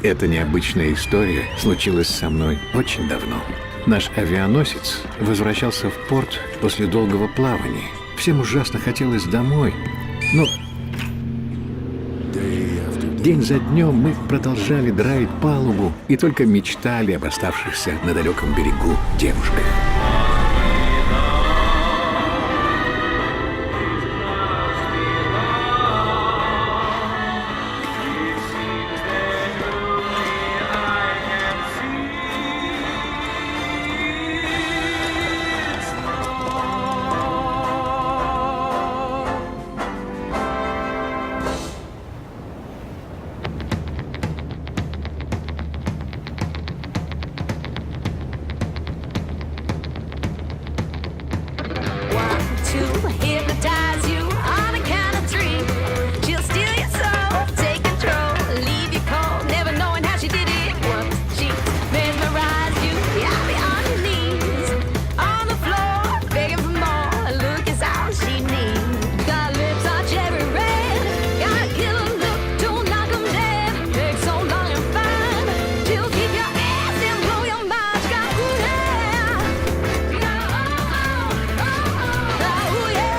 Эта необычная история случилась со мной очень давно. Наш авианосец возвращался в порт после долгого плавания. Всем ужасно хотелось домой, но день за днем мы продолжали драить палубу и только мечтали об оставшихся на далеком берегу девушках. Hypnotize you on a count of three. She'll steal your soul, take control, leave you cold, never knowing how she did it. Once she mesmerized you, you'll be on your knees, on the floor, begging for more. Look is all she needs. Got lips are cherry red, got a killer look to knock 'em dead. Takes so long and fine, she'll keep your ass and blow your mind. She got ooh yeah, she got oh ooh yeah.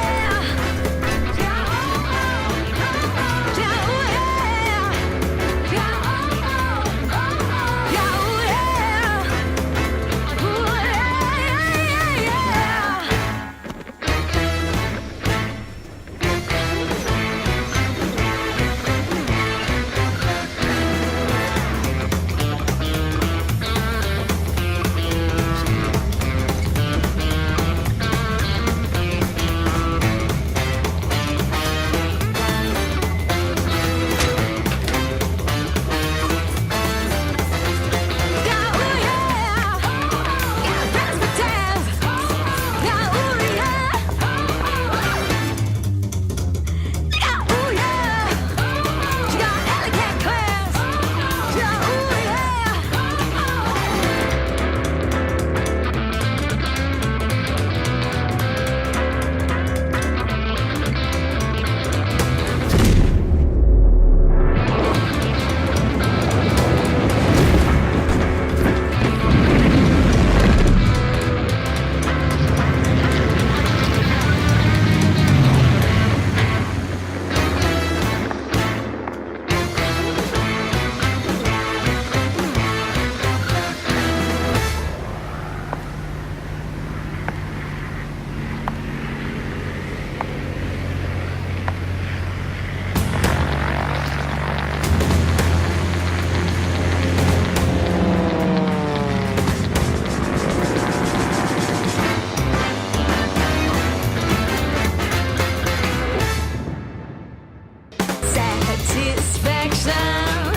Satisfaction,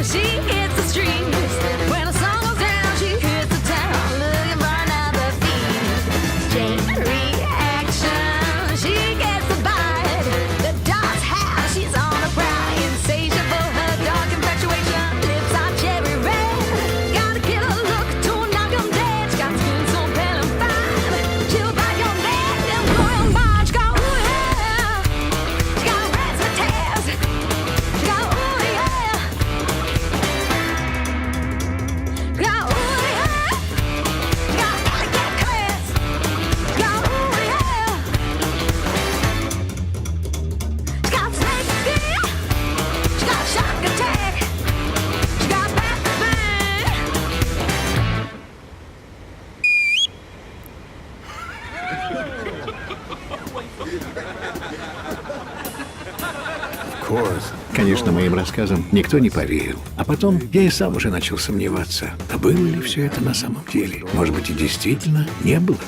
she hits the streets. When the sun goes down, she hits the town, looking for another feed. Chain reaction, she gets the bite. The dog's house, she's on the prowl, insatiable, her dog infatuation. Lips are cherry red, got a killer look to knock 'em dead. She got skin so pale and fine, she'll bite your neck and blow your mind. She got ooh yeah, she got razzmatazz. She got ooh yeah, got ooh yeah, she got elegant class. She got ooh yeah, she got snake skin. She got shock attack. She got back bang. Конечно, моим рассказам никто не поверил. А потом я и сам уже начал сомневаться, а было ли все это на самом деле? Может быть, и действительно не было?